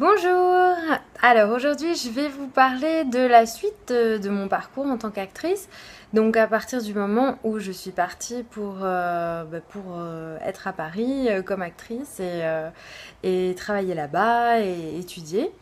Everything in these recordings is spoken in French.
Bonjour! Alors aujourd'hui je vais vous parler de la suite de mon parcours en tant qu'actrice. Donc à partir du moment où je suis partie pour être à Paris comme actrice et travailler là-bas et étudier.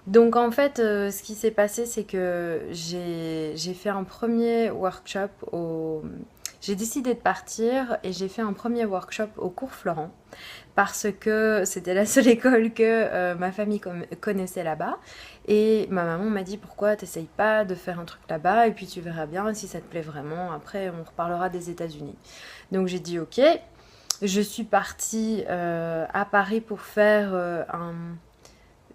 Donc en fait ce qui s'est passé c'est que j'ai fait un premier workshop au... J'ai décidé de partir et j'ai fait un premier workshop au cours Florent parce que c'était la seule école que ma famille connaissait là-bas. Et ma maman m'a dit pourquoi t'essayes pas de faire un truc là-bas et puis tu verras bien si ça te plaît vraiment. Après, on reparlera des États-Unis. Donc j'ai dit ok. Je suis partie à Paris pour faire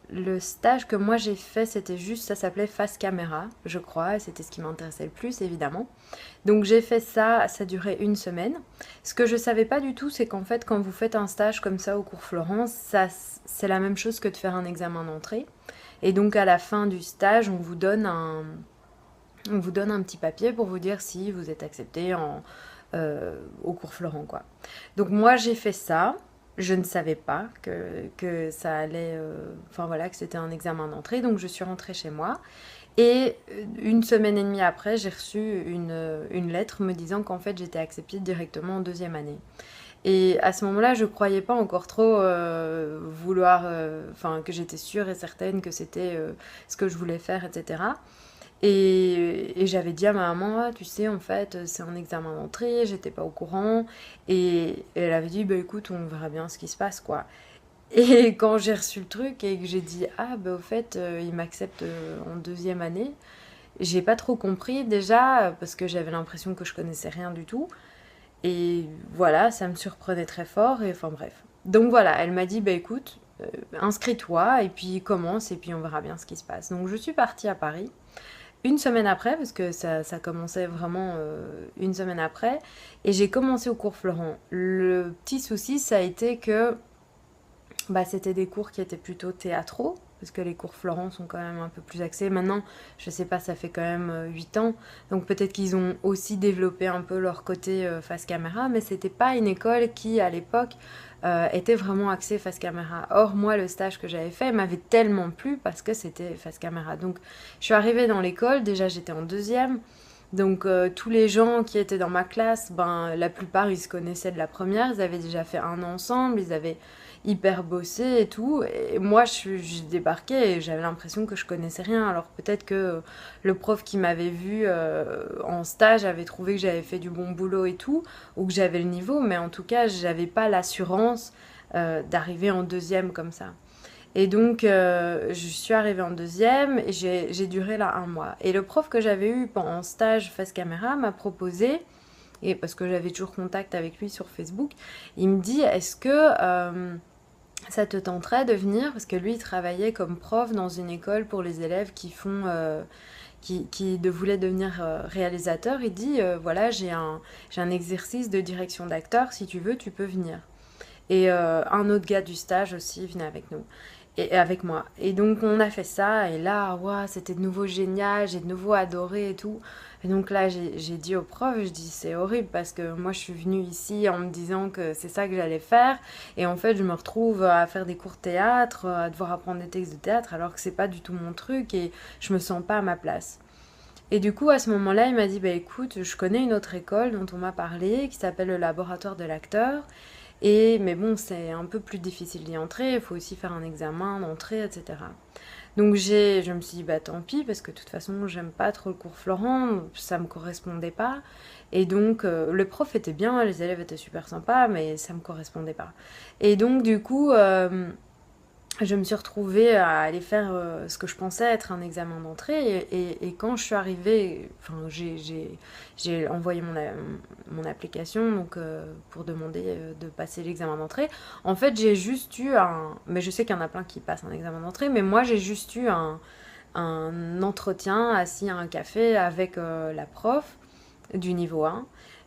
le stage que moi j'ai fait, c'était juste, ça s'appelait face caméra, je crois, et c'était ce qui m'intéressait le plus, évidemment. Donc j'ai fait ça, ça durait une semaine. Ce que je savais pas du tout, c'est qu'en fait, quand vous faites un stage comme ça au cours Florence, ça, c'est la même chose que de faire un examen d'entrée. Et donc à la fin du stage, on vous donne un petit papier pour vous dire si vous êtes accepté au cours Florent, quoi. Donc moi j'ai fait ça. Je ne savais pas que ça allait, enfin voilà, que c'était un examen d'entrée. Donc je suis rentrée chez moi. Et une semaine et demie après, j'ai reçu une lettre me disant qu'en fait j'étais acceptée directement en deuxième année. Et à ce moment-là, je croyais pas encore trop vouloir, enfin que j'étais sûre et certaine que c'était ce que je voulais faire, etc. Et j'avais dit à ma maman, ah, tu sais, en fait, c'est un examen d'entrée, j'étais pas au courant. Et elle avait dit, bah écoute, on verra bien ce qui se passe, quoi. Et quand j'ai reçu le truc et que j'ai dit, ah, bah au fait, il m'accepte en deuxième année, j'ai pas trop compris déjà, parce que j'avais l'impression que je connaissais rien du tout. Et voilà, ça me surprenait très fort, et enfin bref. Donc voilà, elle m'a dit, bah écoute, inscris-toi, et puis commence, et puis on verra bien ce qui se passe. Donc je suis partie à Paris une semaine après, parce que ça commençait vraiment une semaine après, et j'ai commencé au cours Florent. Le petit souci, ça a été que bah, c'était des cours qui étaient plutôt théâtraux, parce que les cours Florent sont quand même un peu plus axés. Maintenant, je sais pas, ça fait quand même 8 ans, donc peut-être qu'ils ont aussi développé un peu leur côté face caméra, mais c'était pas une école qui, à l'époque, était vraiment axée face caméra. Or, moi, le stage que j'avais fait m'avait tellement plu parce que c'était face caméra. Donc, je suis arrivée dans l'école, déjà j'étais en deuxième, donc tous les gens qui étaient dans ma classe, ben, la plupart, ils se connaissaient de la première, ils avaient déjà fait un an ensemble, ils avaient hyper bossé et tout. Et moi, j'ai débarqué et j'avais l'impression que je connaissais rien. Alors peut-être que le prof qui m'avait vu en stage avait trouvé que j'avais fait du bon boulot et tout, ou que j'avais le niveau, mais en tout cas, j'avais pas l'assurance d'arriver en deuxième comme ça. Et donc, je suis arrivée en deuxième et j'ai duré là un mois. Et le prof que j'avais eu pendant stage face caméra m'a proposé, et parce que j'avais toujours contact avec lui sur Facebook, il me dit, est-ce que ça te tenterait de venir, parce que lui il travaillait comme prof dans une école pour les élèves qui font voulaient devenir réalisateur. Il dit voilà, j'ai un exercice de direction d'acteur, si tu veux tu peux venir. Et un autre gars du stage aussi venait avec nous et avec moi. Et donc on a fait ça et là, wow, c'était de nouveau génial, j'ai de nouveau adoré et tout. Et donc là, j'ai dit au prof, je dis c'est horrible parce que moi je suis venue ici en me disant que c'est ça que j'allais faire et en fait je me retrouve à faire des cours de théâtre, à devoir apprendre des textes de théâtre alors que c'est pas du tout mon truc et je me sens pas à ma place. Et du coup, à ce moment-là, il m'a dit, bah écoute, je connais une autre école dont on m'a parlé, qui s'appelle le laboratoire de l'acteur. Mais bon, c'est un peu plus difficile d'y entrer, il faut aussi faire un examen d'entrée, etc. Donc je me suis dit, bah tant pis, parce que de toute façon, j'aime pas trop le cours Florent, ça me correspondait pas. Et donc, le prof était bien, les élèves étaient super sympas, mais ça me correspondait pas. Et donc, du coup, je me suis retrouvée à aller faire ce que je pensais être un examen d'entrée. Et quand je suis arrivée, enfin, j'ai envoyé mon application donc, pour demander de passer l'examen d'entrée. En fait, j'ai juste eu un... Mais je sais qu'il y en a plein qui passent un examen d'entrée, mais moi, j'ai juste eu un entretien assis à un café avec la prof du niveau 1.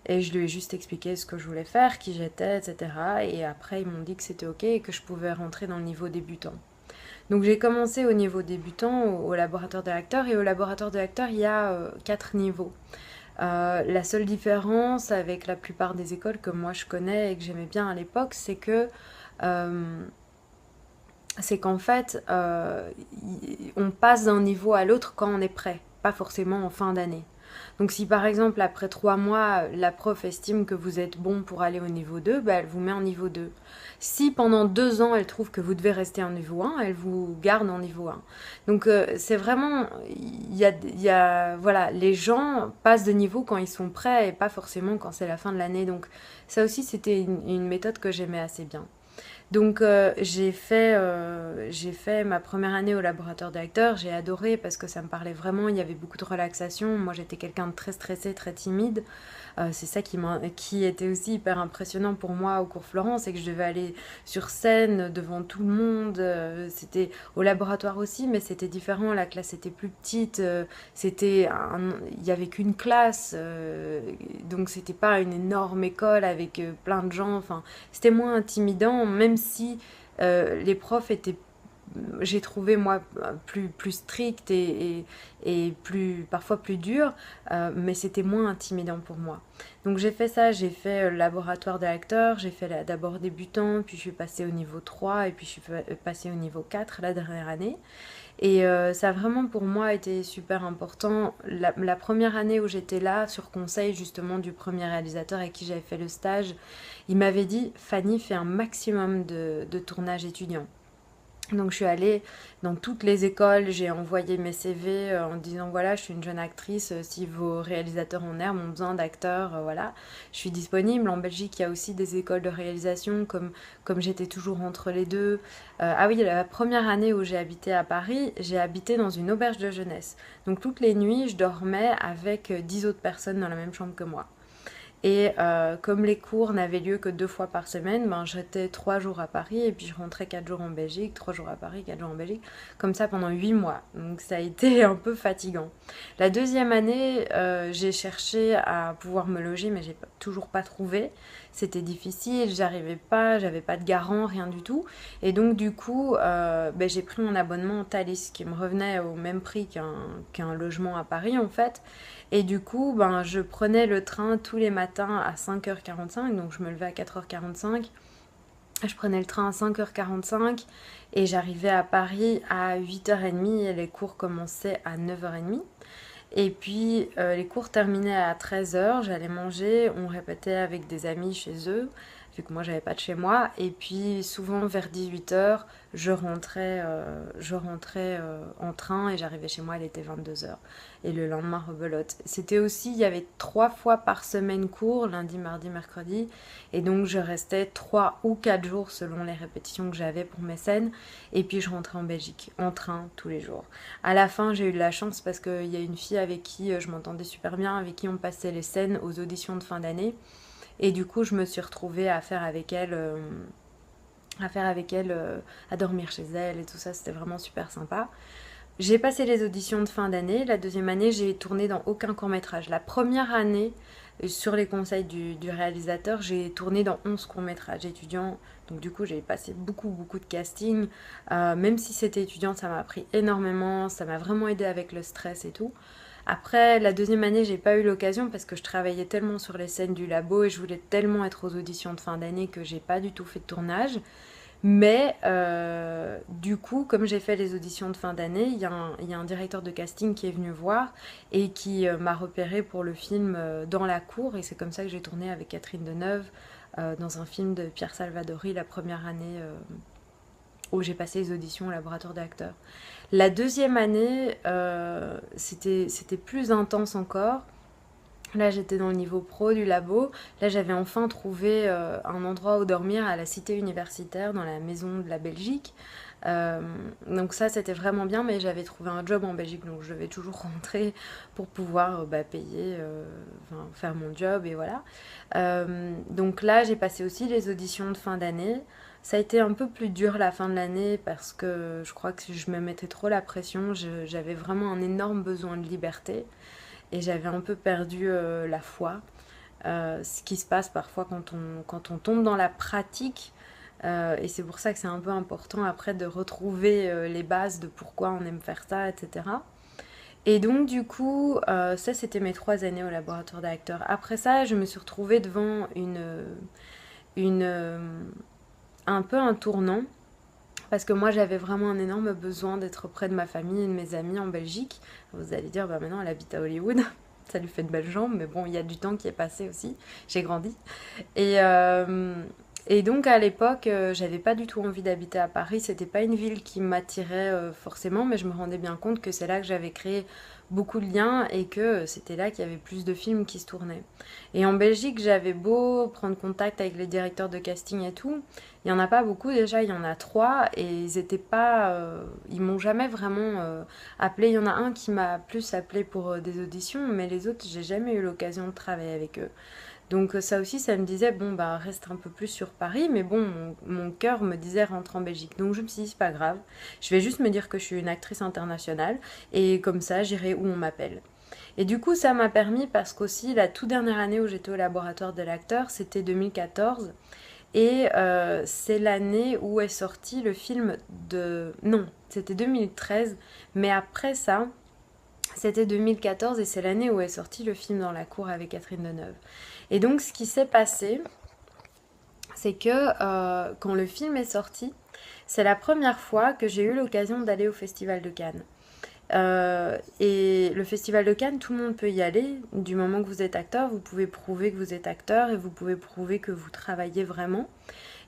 Et je lui ai juste expliqué ce que je voulais faire, qui j'étais, etc. Et après, ils m'ont dit que c'était OK et que je pouvais rentrer dans le niveau débutant. Donc j'ai commencé au niveau débutant, au laboratoire de l'acteur. Et au laboratoire de l'acteur, il y a 4 niveaux. La seule différence avec la plupart des écoles que moi je connais et que j'aimais bien à l'époque, c'est que c'est qu'en fait, on passe d'un niveau à l'autre quand on est prêt, pas forcément en fin d'année. Donc si par exemple après 3 mois, la prof estime que vous êtes bon pour aller au niveau 2, bah, elle vous met en niveau 2. Si pendant 2 ans elle trouve que vous devez rester en niveau 1, elle vous garde en niveau 1. Donc c'est vraiment, voilà, les gens passent de niveau quand ils sont prêts et pas forcément quand c'est la fin de l'année. Donc ça aussi c'était une méthode que j'aimais assez bien. Donc j'ai fait ma première année au laboratoire d'acteur, j'ai adoré parce que ça me parlait vraiment, il y avait beaucoup de relaxation. Moi j'étais quelqu'un de très stressé, très timide. C'est ça qui était aussi hyper impressionnant pour moi au cours Florent, c'est que je devais aller sur scène devant tout le monde. C'était au laboratoire aussi, mais c'était différent. La classe était plus petite. Il y avait qu'une classe, donc c'était pas une énorme école avec plein de gens. Enfin, c'était moins intimidant, même si les profs étaient, j'ai trouvé moi plus strict et parfois plus dur, mais c'était moins intimidant pour moi. Donc j'ai fait ça, j'ai fait le laboratoire de l'acteur, j'ai fait d'abord débutant, puis je suis passée au niveau 3 et puis je suis passée au niveau 4 la dernière année. Et ça a vraiment pour moi été super important. La première année où j'étais là, sur conseil justement du premier réalisateur avec qui j'avais fait le stage, il m'avait dit: Fanny, fais un maximum de tournages étudiants. Donc je suis allée dans toutes les écoles, j'ai envoyé mes CV en disant voilà, je suis une jeune actrice, si vos réalisateurs en herbe ont besoin d'acteurs, voilà, je suis disponible. En Belgique, il y a aussi des écoles de réalisation, comme j'étais toujours entre les deux. Ah oui, la première année où j'ai habité à Paris, j'ai habité dans une auberge de jeunesse. Donc toutes les nuits, je dormais avec 10 autres personnes dans la même chambre que moi. Et comme les cours n'avaient lieu que 2 fois par semaine, ben, j'étais 3 jours à Paris et puis je rentrais 4 jours en Belgique, 3 jours à Paris, 4 jours en Belgique, comme ça pendant 8 mois. Donc ça a été un peu fatigant. La deuxième année, j'ai cherché à pouvoir me loger, mais j'ai toujours pas trouvé. C'était difficile, j'arrivais pas, j'avais pas de garant, rien du tout. Et donc du coup, ben, j'ai pris mon abonnement en Thalys, qui me revenait au même prix qu'un logement à Paris en fait. Et du coup, ben, je prenais le train tous les matins à 5h45, donc je me levais à 4h45. Je prenais le train à 5h45 et j'arrivais à Paris à 8h30 et les cours commençaient à 9h30. Et puis les cours terminaient à 13h, j'allais manger, on répétait avec des amis chez eux, vu que moi j'avais pas de chez moi. Et puis souvent vers 18h, je rentrais en train et j'arrivais chez moi, il était 22h. Et le lendemain, rebelote. C'était aussi, il y avait 3 fois par semaine cours, lundi, mardi, mercredi. Et donc je restais 3 ou 4 jours selon les répétitions que j'avais pour mes scènes. Et puis je rentrais en Belgique, en train, tous les jours. À la fin, j'ai eu de la chance parce qu'il y a une fille avec qui je m'entendais super bien, avec qui on passait les scènes aux auditions de fin d'année. Et du coup, je me suis retrouvée à dormir chez elle et tout ça. C'était vraiment super sympa. J'ai passé les auditions de fin d'année. La deuxième année, j'ai tourné dans aucun court-métrage. La première année, sur les conseils du réalisateur, j'ai tourné dans 11 courts-métrages étudiants. Donc du coup, j'ai passé beaucoup, beaucoup de casting. Même si c'était étudiant, ça m'a appris énormément. Ça m'a vraiment aidé avec le stress et tout. Après, la deuxième année, j'ai pas eu l'occasion parce que je travaillais tellement sur les scènes du labo et je voulais tellement être aux auditions de fin d'année que j'ai pas du tout fait de tournage. Mais du coup, comme j'ai fait les auditions de fin d'année, il y a un directeur de casting qui est venu voir et qui m'a repéré pour le film Dans la cour. Et c'est comme ça que j'ai tourné avec Catherine Deneuve dans un film de Pierre Salvadori la première année où j'ai passé les auditions au laboratoire d'acteurs. La deuxième année, c'était plus intense encore. Là, j'étais dans le niveau pro du labo. Là, j'avais enfin trouvé un endroit où dormir à la cité universitaire, dans la maison de la Belgique. Euh, donc ça, c'était vraiment bien, mais j'avais trouvé un job en Belgique, donc je devais toujours rentrer pour pouvoir payer, enfin, faire mon job, et voilà. Donc là, j'ai passé aussi les auditions de fin d'année. Ça a été un peu plus dur la fin de l'année parce que je crois que je me mettais trop la pression. J'avais vraiment un énorme besoin de liberté et j'avais un peu perdu la foi. Ce qui se passe parfois quand on tombe dans la pratique. Et c'est pour ça que c'est un peu important après de retrouver les bases de pourquoi on aime faire ça, etc. Et donc du coup, ça c'était mes 3 années au laboratoire d'acteurs. Après ça, je me suis retrouvée devant une, un peu un tournant Parce que moi, j'avais vraiment un énorme besoin d'être près de ma famille et de mes amis en Belgique. Vous allez dire, bah maintenant, elle habite à Hollywood. Ça lui fait de belles jambes, mais bon, il y a du temps qui est passé aussi. J'ai grandi. Et, euh, et donc, à l'époque, j'avais pas du tout envie d'habiter à Paris. C'était pas une ville qui m'attirait forcément, mais je me rendais bien compte que c'est là que j'avais créé beaucoup de liens et que c'était là qu'il y avait plus de films qui se tournaient. Et en Belgique, j'avais beau prendre contact avec les directeurs de casting et tout, il y en a pas beaucoup déjà, il y en a trois et ils étaient pas, ils m'ont jamais vraiment appelé. Il y en a un qui m'a plus appelé pour des auditions, mais les autres, j'ai jamais eu l'occasion de travailler avec eux. Donc ça aussi, ça me disait, bon, bah reste un peu plus sur Paris, mais bon, mon cœur me disait rentre en Belgique. Donc je me suis dit, c'est pas grave, je vais juste me dire que je suis une actrice internationale, et comme ça, j'irai où on m'appelle. Et du coup, ça m'a permis, parce qu'aussi, la toute dernière année où j'étais au laboratoire de l'acteur, c'était 2014, et c'est l'année où est sorti le film de... Non, c'était 2013, mais après ça, c'était 2014 et c'est l'année où est sorti le film Dans la cour avec Catherine Deneuve. Et donc ce qui s'est passé, c'est que quand le film est sorti, c'est la première fois que j'ai eu l'occasion d'aller au Festival de Cannes. Et le Festival de Cannes, tout le monde peut y aller. Du moment que vous êtes acteur, vous pouvez prouver que vous êtes acteur et vous pouvez prouver que vous travaillez vraiment.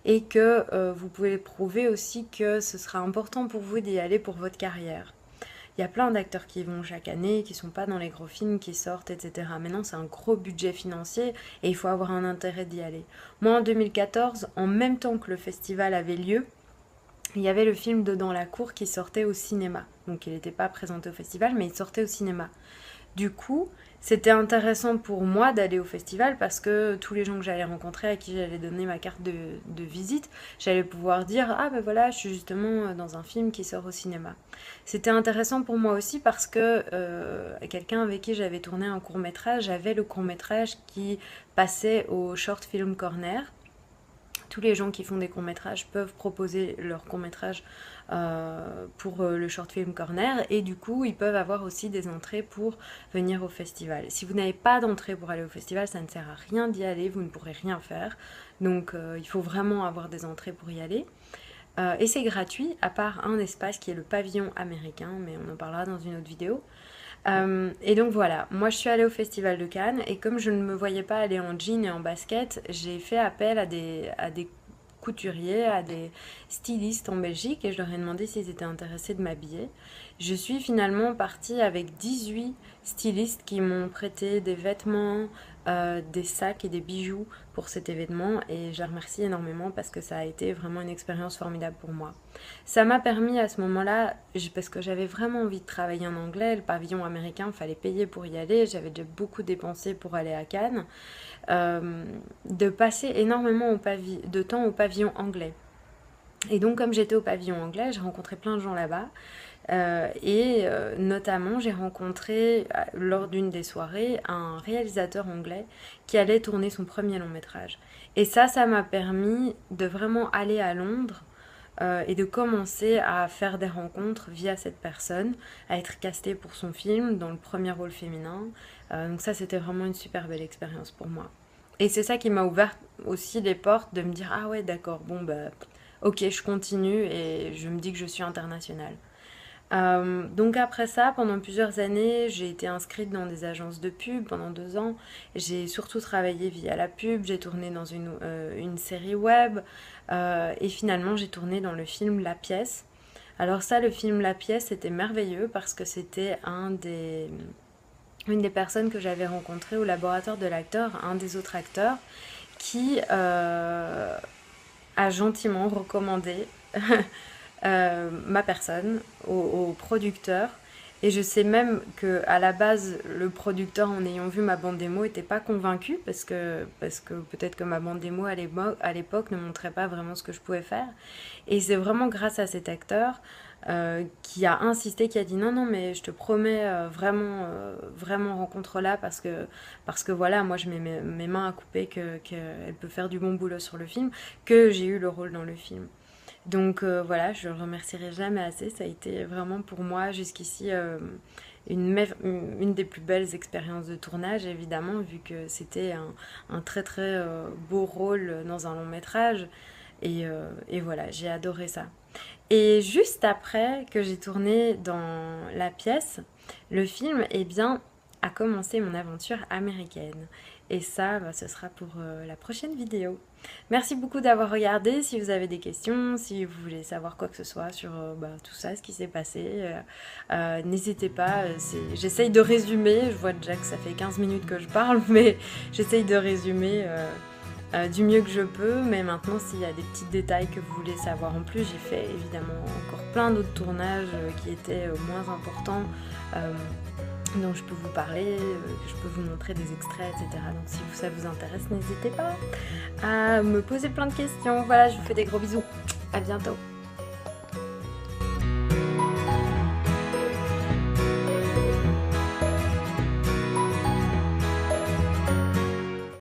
Et que vous pouvez prouver aussi que ce sera important pour vous d'y aller pour votre carrière. Il y a plein d'acteurs qui y vont chaque année, qui sont pas dans les gros films qui sortent, etc. Maintenant, c'est un gros budget financier et il faut avoir un intérêt d'y aller. Moi, en 2014, en même temps que le festival avait lieu, il y avait le film de Dans la cour qui sortait au cinéma. Donc, il n'était pas présenté au festival, mais il sortait au cinéma. Du coup, c'était intéressant pour moi d'aller au festival parce que tous les gens que j'allais rencontrer, à qui j'allais donner ma carte de visite, j'allais pouvoir dire ah ben voilà, je suis justement dans un film qui sort au cinéma. C'était intéressant pour moi aussi parce que quelqu'un avec qui j'avais tourné un court métrage avait le court métrage qui passait au Short Film Corner. Tous les gens qui font des courts-métrages peuvent proposer leur court-métrage pour le Short Film Corner et du coup ils peuvent avoir aussi des entrées pour venir au festival. Si vous n'avez pas d'entrée pour aller au festival, ça ne sert à rien d'y aller, vous ne pourrez rien faire. Donc il faut vraiment avoir des entrées pour y aller. Et c'est gratuit, à part un espace qui est le pavillon américain, mais on en parlera dans une autre vidéo. Et donc voilà, moi je suis allée au Festival de Cannes et comme je ne me voyais pas aller en jean et en basket, j'ai fait appel à des couturiers, à des stylistes en Belgique et je leur ai demandé s'ils étaient intéressés de m'habiller. Je suis finalement partie avec 18 stylistes qui m'ont prêté des vêtements, des sacs et des bijoux pour cet événement et je les remercie énormément parce que ça a été vraiment une expérience formidable pour moi. Ça m'a permis à ce moment-là, parce que j'avais vraiment envie de travailler en anglais, le pavillon américain, il fallait payer pour y aller, j'avais déjà beaucoup dépensé pour aller à Cannes, de passer énormément de temps au pavillon anglais. Et donc comme j'étais au pavillon anglais, j'ai rencontré plein de gens là-bas. Notamment, j'ai rencontré lors d'une des soirées un réalisateur anglais qui allait tourner son premier long métrage. Et ça m'a permis de vraiment aller à Londres et de commencer à faire des rencontres via cette personne, à être castée pour son film dans le premier rôle féminin. Donc ça, c'était vraiment une super belle expérience pour moi. Et c'est ça qui m'a ouvert aussi les portes de me dire ah ouais d'accord, bon bah ok je continue et je me dis que je suis internationale. Donc après ça, pendant plusieurs années, j'ai été inscrite dans des agences de pub pendant 2 ans. J'ai surtout travaillé via la pub, j'ai tourné dans une série web et finalement j'ai tourné dans le film La Pièce. Alors ça, le film La Pièce, c'était merveilleux parce que c'était une des personnes que j'avais rencontrées au laboratoire de l'acteur, un des autres acteurs, qui a gentiment recommandé ma personne au producteur. Et je sais même que à la base, le producteur, en ayant vu ma bande démo, n'était pas convaincu parce que peut-être que ma bande démo à l'époque ne montrait pas vraiment ce que je pouvais faire. Et c'est vraiment grâce à cet acteur qui a insisté, qui a dit non, non, mais je te promets vraiment rencontre-là parce que voilà, moi je mets mes mains à couper qu'elle peut faire du bon boulot sur le film, que j'ai eu le rôle dans le film. Donc voilà, je ne le remercierai jamais assez. Ça a été vraiment pour moi jusqu'ici une des plus belles expériences de tournage, évidemment, vu que c'était un très très beau rôle dans un long métrage. Et voilà, j'ai adoré ça. Et juste après que j'ai tourné dans la pièce, le film, eh bien, a commencé mon aventure américaine. Et ça, bah, ce sera pour la prochaine vidéo. Merci beaucoup d'avoir regardé. Si vous avez des questions, si vous voulez savoir quoi que ce soit sur bah, tout ça, ce qui s'est passé, n'hésitez pas. J'essaye de résumer. Je vois déjà que ça fait 15 minutes que je parle, mais j'essaye de résumer du mieux que je peux. Mais maintenant, s'il y a des petits détails que vous voulez savoir en plus, j'ai fait évidemment encore plein d'autres tournages qui étaient moins importants. dont je peux vous parler, je peux vous montrer des extraits, etc. Donc si ça vous intéresse, n'hésitez pas à me poser plein de questions. Voilà, je vous fais des gros bisous. À bientôt.